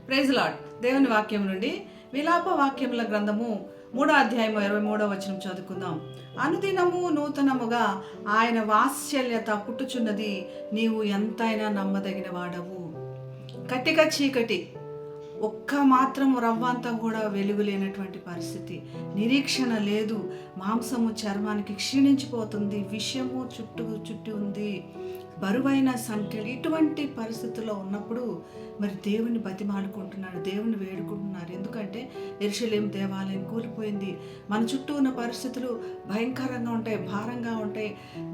Praise lord. దేవుని వాక్యం నుండి విలాప వాక్యముల గ్రంథము 3వ అధ్యాయము 23వ వచనం చదువుకుందాం. అనుదినము నూతనముగా ఆయన వాత్సల్యత పుట్టుచున్నది, నీవు ఎంతైనా నమ్మదగిన వాడవు. కట్టిక చీకటి, ఒక్క మాత్రం రవ్వంతా కూడా వెలుగు లేనటువంటి పరిస్థితి, నిరీక్షణ లేదు, మాంసము చర్మానికి క్షీణించిపోతుంది, విషయము చుట్టి ఉంది, బరువైన సంఖ్యలు. ఇటువంటి పరిస్థితుల్లో ఉన్నప్పుడు మరి దేవుని బతిమాలుకుంటున్నాడు, దేవుని వేడుకుంటున్నారు. ఎందుకంటే యెరూషలేము దేవాలయం కూలిపోయింది, మన చుట్టూ ఉన్న పరిస్థితులు భయంకరంగా ఉంటాయి, భారంగా ఉంటాయి,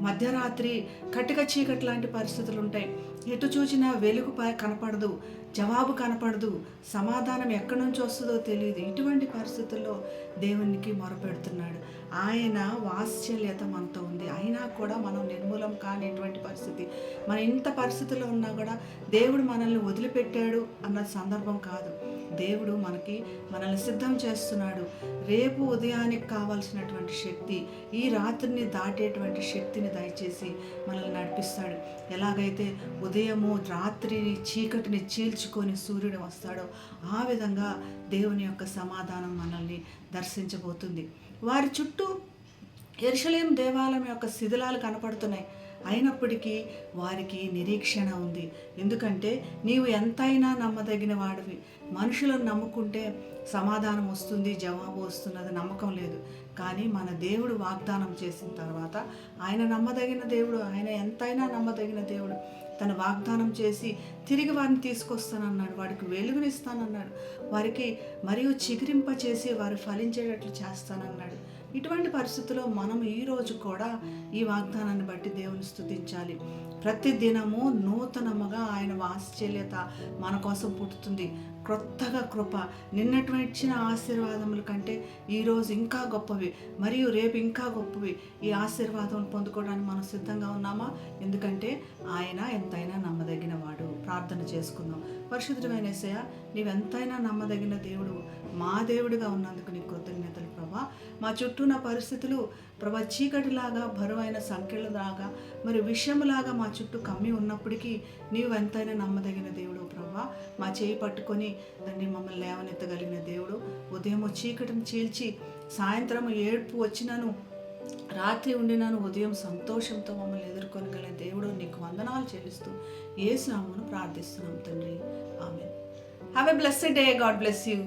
మధ్యరాత్రి కటిక చీకటి లాంటి పరిస్థితులు ఉంటాయి, ఎటు చూసినా వెలుగు కనపడదు, జవాబు కనపడదు, సమాధానం ఎక్కడి నుంచి వస్తుందో తెలియదు. ఇటువంటి పరిస్థితుల్లో దేవునికి మొరపెడుతున్నాడు. ఆయన వాత్సల్యత మనతో ఉంది, అయినా కూడా మనం నిర్మూలం కానిటువంటి పరిస్థితి. మన ఇంత పరిస్థితుల్లో ఉన్నా కూడా దేవుడు మనల్ని వదిలిపెట్టాడు అన్న సందర్భం కాదు. దేవుడు మనల్ని సిద్ధం చేస్తున్నాడు. రేపు ఉదయానికి కావాల్సినటువంటి శక్తి, ఈ రాత్రిని దాటేటువంటి శక్తిని దయచేసి మనల్ని నడిపిస్తాడు. ఎలాగైతే ఉదయము రాత్రిని చీకటిని చీల్చుకొని సూర్యుడు వస్తాడో ఆ విధంగా దేవుని యొక్క సమాధానం మనల్ని దర్శించబోతుంది. వారి చుట్టూ యెరూషలేము దేవాలయం యొక్క శిథిలాలు కనపడుతున్నాయి, అయినప్పటికీ వారికి నిరీక్షణ ఉంది. ఎందుకంటే నీవు ఎంతైనా నమ్మదగిన వాడివి. మనుషులను నమ్ముకుంటే సమాధానం వస్తుంది, జవాబు వస్తున్నది నమ్మకం లేదు. కానీ మన దేవుడు వాగ్దానం చేసిన తర్వాత ఆయన నమ్మదగిన దేవుడు, ఆయన ఎంతైనా నమ్మదగిన దేవుడు. తన వాగ్దానం చేసి తిరిగి వారిని తీసుకొస్తానన్నాడు, వారికి వెలుగునిస్తానన్నాడు, వారికి మరియు చిగురింప చేసి వారు ఫలించేటట్లు చేస్తానన్నాడు. ఇటువంటి పరిస్థితుల్లో మనం ఈరోజు కూడా ఈ వాగ్దానాన్ని బట్టి దేవుని స్తుతించాలి. ప్రతి దినము నూతనముగా ఆయన వాత్సల్యత మన కోసం పుట్టుతుంది. క్రొత్తగా కృప, నిన్నటువంటి ఆశీర్వాదముల కంటే ఈరోజు ఇంకా గొప్పవి, మరియు రేపు ఇంకా గొప్పవి. ఈ ఆశీర్వాదం పొందుకోవడానికి మనం సిద్ధంగా ఉన్నామా? ఎందుకంటే ఆయన ఎంతైనా నమ్మదగిన వాడు. ప్రార్థన చేసుకుందాం. పరిశుద్ధమైన యేసయ్య, నీవెంతైనా నమ్మదగిన దేవుడు, మా దేవుడిగా ఉన్నందుకు నీ కృతజ్ఞతలు ప్రభా. మా చుట్టూ ఉన్న పరిస్థితులు ప్రభా చీకటిలాగా, బరువైన సంఖ్యలలాగా, మరి విషయములాగా మా చుట్టూ కమ్మి ఉన్నప్పటికీ నీవు ఎంతైనా నమ్మదగిన దేవుడు ప్రభా. మా చేయి పట్టుకొని దాన్ని మమ్మల్ని లేవనెత్తగలిగిన దేవుడు. ఉదయం చీకటిని చీల్చి సాయంత్రం ఏడుపు వచ్చినను, రాత్రి ఉండినాను, ఉదయం సంతోషంతో మమ్మల్ని ఎదుర్కొనగలిగిన దేవుడు, నీకు వందనాలు చెల్లిస్తూ యేసు నామమున ప్రార్థిస్తున్నాం తండ్రి. Amen. Have a blessed day. God bless you.